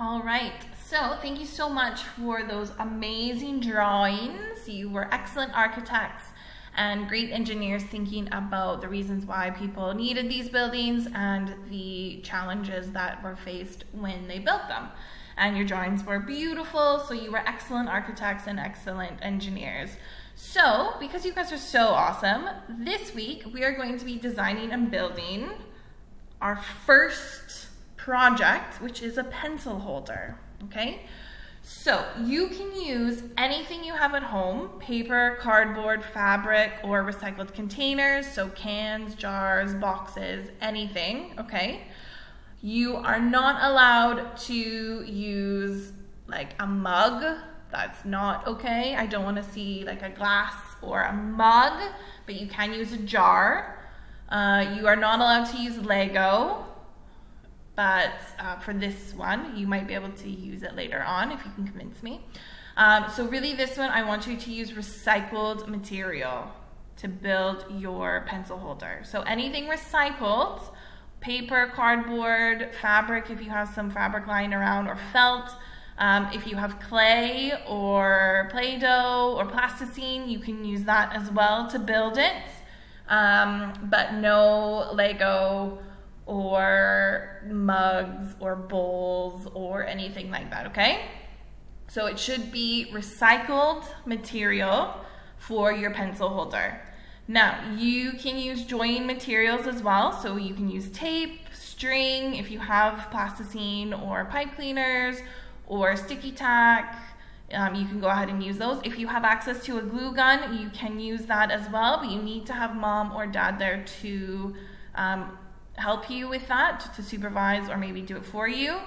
All right, so thank you so much for those amazing drawings. You were excellent architects and great engineers thinking about the reasons why people needed these buildings and the challenges that were faced when they built them. And your drawings were beautiful, so you were excellent architects and excellent engineers. So, because you guys are so awesome, this week we are going to be designing and building our first project, which is a pencil holder, okay? So you can use anything you have at home, paper, cardboard, fabric, or recycled containers, so cans, jars, boxes, anything, okay? You are not allowed to use like a mug. That's not okay. I don't want to see like a glass or a mug, but you can use a jar. You are not allowed to use Lego, but for this one, you might be able to use it later on if you can convince me. So really this one, I want you to use recycled material to build your pencil holder. So anything recycled, paper, cardboard, fabric if you have some fabric lying around, or felt. If you have clay or Play-Doh or plasticine, you can use that as well to build it. But no Lego or mugs or bowls or anything like that, okay? So it should be recycled material for your pencil holder. Now, you can use joining materials as well, so you can use tape, string, if you have plasticine or pipe cleaners, or sticky tack, you can go ahead and use those. If you have access to a glue gun, you can use that as well, but you need to have mom or dad there to help you with that, to supervise or maybe do it for you.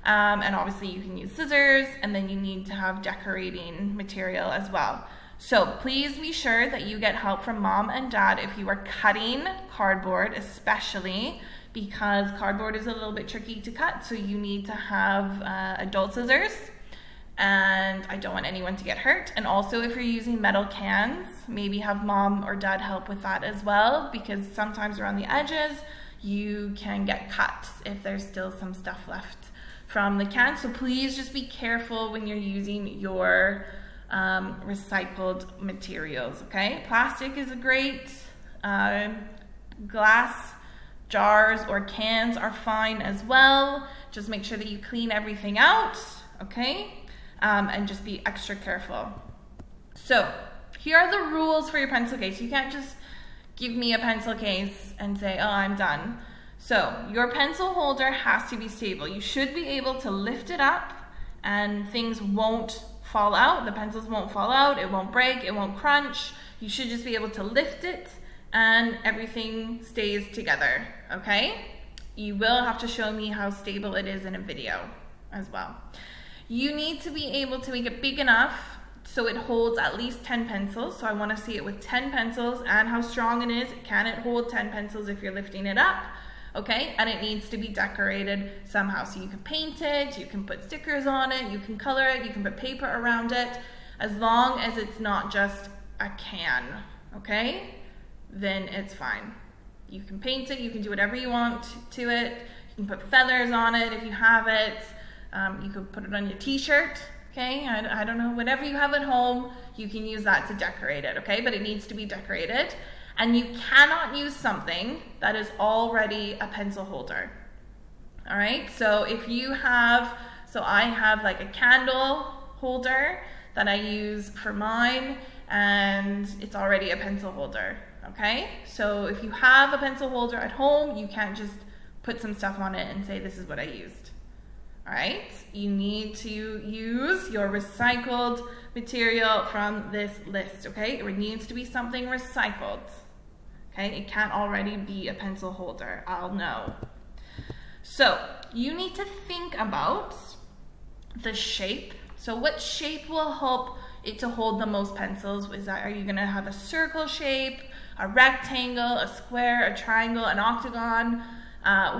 And obviously you can use scissors, and then you need to have decorating material as well. So please be sure that you get help from mom and dad if you are cutting cardboard, especially because cardboard is a little bit tricky to cut, so you need to have adult scissors, and I don't want anyone to get hurt. And also if you're using metal cans, maybe have mom or dad help with that as well, because sometimes around the edges you can get cut if there's still some stuff left from the can. So please just be careful when you're using your recycled materials, okay? Plastic is a great, glass jars or cans are fine as well. Just make sure that you clean everything out, okay? And just be extra careful. So here are the rules for your pencil case. You can't just give me a pencil case and say, oh, I'm done. So your pencil holder has to be stable. You should be able to lift it up and things won't fall out. The pencils won't fall out, it won't break, it won't crunch. You should just be able to lift it and everything stays together, okay? You will have to show me how stable it is in a video as well. You need to be able to make it big enough so it holds at least 10 pencils. So I want to see it with 10 pencils and how strong it is. Can it hold 10 pencils if you're lifting it up? Okay, and it needs to be decorated somehow. So you can paint it, you can put stickers on it, you can color it, you can put paper around it, as long as it's not just a can, okay? Then it's fine. You can paint it, you can do whatever you want to it. You can put feathers on it if you have it. You could put it on your t-shirt, okay? I don't know, whatever you have at home, you can use that to decorate it, okay? But it needs to be decorated. And you cannot use something that is already a pencil holder, all right? So if you have, so I have like a candle holder that I use for mine, and it's already a pencil holder, okay? So if you have a pencil holder at home, you can't just put some stuff on it and say, this is what I used, all right? You need to use your recycled material from this list, okay? It needs to be something recycled, okay? It can't already be a pencil holder, I'll know. So you need to think about the shape. So what shape will help it to hold the most pencils? Are you gonna have a circle shape, a rectangle, a square, a triangle, an octagon?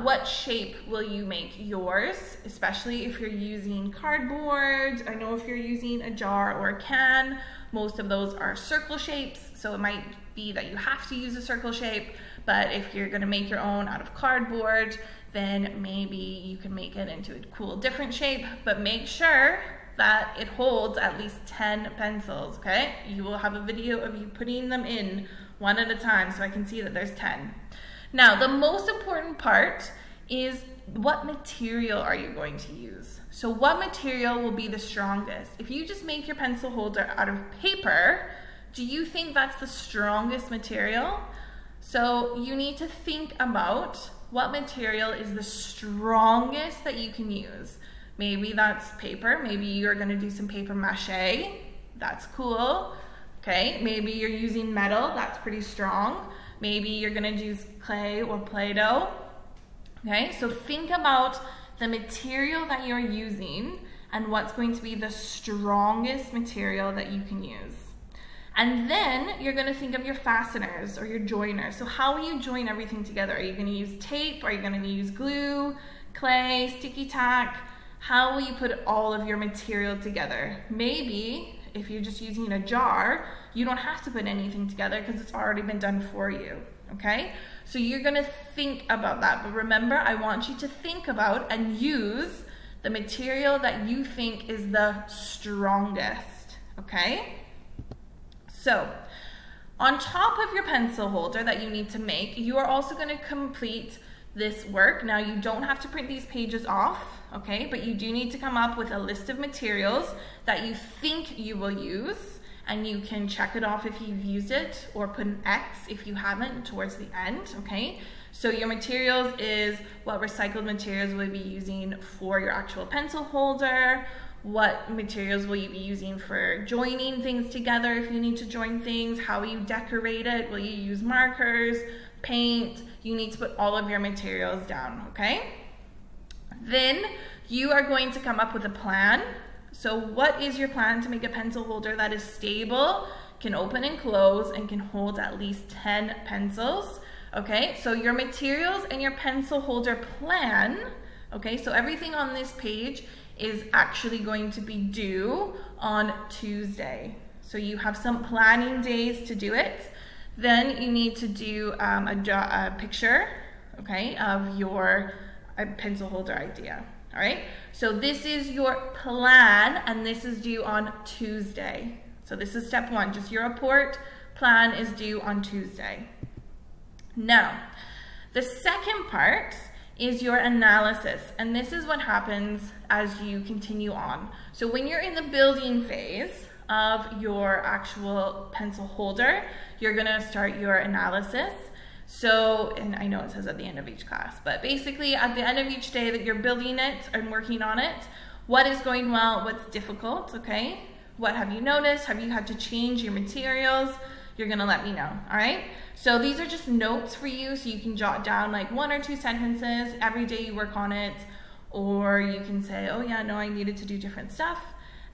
What shape will you make yours, especially if you're using cardboard? I know if you're using a jar or a can, most of those are circle shapes, so it might be that you have to use a circle shape, but if you're gonna make your own out of cardboard, then maybe you can make it into a cool different shape, but make sure that it holds at least 10 pencils, okay? You will have a video of you putting them in one at a time so I can see that there's 10. Now, the most important part is what material are you going to use? So what material will be the strongest? If you just make your pencil holder out of paper, do you think that's the strongest material? So you need to think about what material is the strongest that you can use. Maybe that's paper. Maybe you're going to do some paper mache. That's cool. Okay, maybe you're using metal. That's pretty strong. Maybe you're going to use clay or Play-Doh. Okay, so think about the material that you're using and what's going to be the strongest material that you can use. And then you're going to think of your fasteners or your joiners. So how will you join everything together? Are you going to use tape? Are you going to use glue, clay, sticky tack? How will you put all of your material together? Maybe if you're just using a jar, you don't have to put anything together because it's already been done for you, okay? So you're going to think about that. But remember, I want you to think about and use the material that you think is the strongest, okay? So, on top of your pencil holder that you need to make, you are also going to complete this work. Now, you don't have to print these pages off, okay? But you do need to come up with a list of materials that you think you will use, and you can check it off if you've used it, or put an X if you haven't towards the end, okay? So your materials is what recycled materials will you be using for your actual pencil holder. What materials will you be using for joining things together if you need to join things? How will you decorate it? Will you use markers, paint? You need to put all of your materials down, okay? Then you are going to come up with a plan. So what is your plan to make a pencil holder that is stable, can open and close, and can hold at least 10 pencils? Okay, so your materials and your pencil holder plan, okay, so everything on this page is actually going to be due on Tuesday. So you have some planning days to do it. Then you need to do a picture, okay, of your pencil holder idea. All right, so this is your plan, and this is due on Tuesday. So this is step one, just your report plan is due on Tuesday. Now, the second part is your analysis, and this is what happens as you continue on. So when you're in the building phase of your actual pencil holder, you're gonna start your analysis. So, and I know it says at the end of each class, but basically at the end of each day that you're building it and working on it, what is going well, what's difficult, okay? What have you noticed? Have you had to change your materials? You're gonna let me know, all right? So these are just notes for you, so you can jot down like 1 or 2 sentences every day you work on it, or you can say, oh yeah, no, I needed to do different stuff,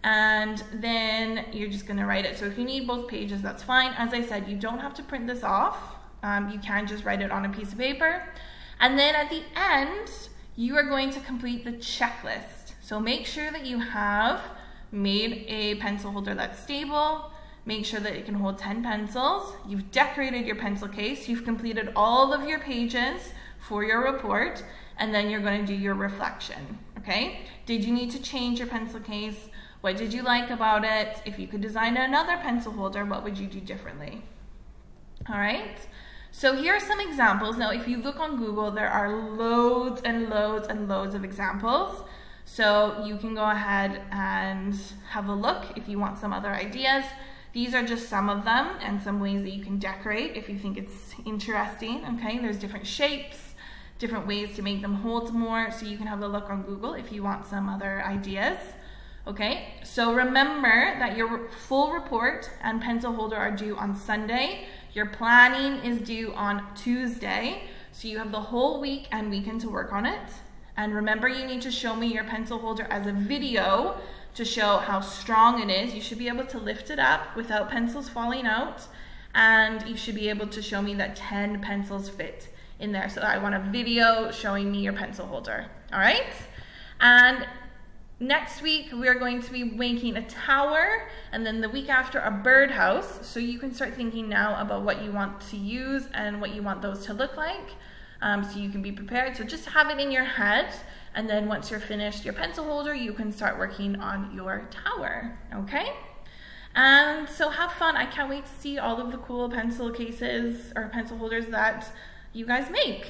and then you're just gonna write it. So if you need both pages, that's fine. As I said, you don't have to print this off. You can just write it on a piece of paper. And then at the end, you are going to complete the checklist. So make sure that you have made a pencil holder that's stable. Make sure that it can hold 10 pencils. You've decorated your pencil case. You've completed all of your pages for your report. And then you're going to do your reflection, okay? Did you need to change your pencil case? What did you like about it? If you could design another pencil holder, what would you do differently? All right? So here are some examples. Now, if you look on Google, there are loads and loads and loads of examples. So you can go ahead and have a look if you want some other ideas. These are just some of them and some ways that you can decorate if you think it's interesting, okay? There's different shapes, different ways to make them hold more, so you can have a look on Google if you want some other ideas, okay? So remember that your full report and pencil holder are due on Sunday. Your planning is due on Tuesday, so you have the whole week and weekend to work on it. And remember, you need to show me your pencil holder as a video to show how strong it is. You should be able to lift it up without pencils falling out, and you should be able to show me that 10 pencils fit in there. So I want a video showing me your pencil holder, all right? And next week, we are going to be making a tower, and then the week after, a birdhouse. So you can start thinking now about what you want to use and what you want those to look like. so you can be prepared. So just have it in your head, and then once you're finished your pencil holder, you can start working on your tower, okay? And so have fun. I can't wait to see all of the cool pencil cases or pencil holders that you guys make.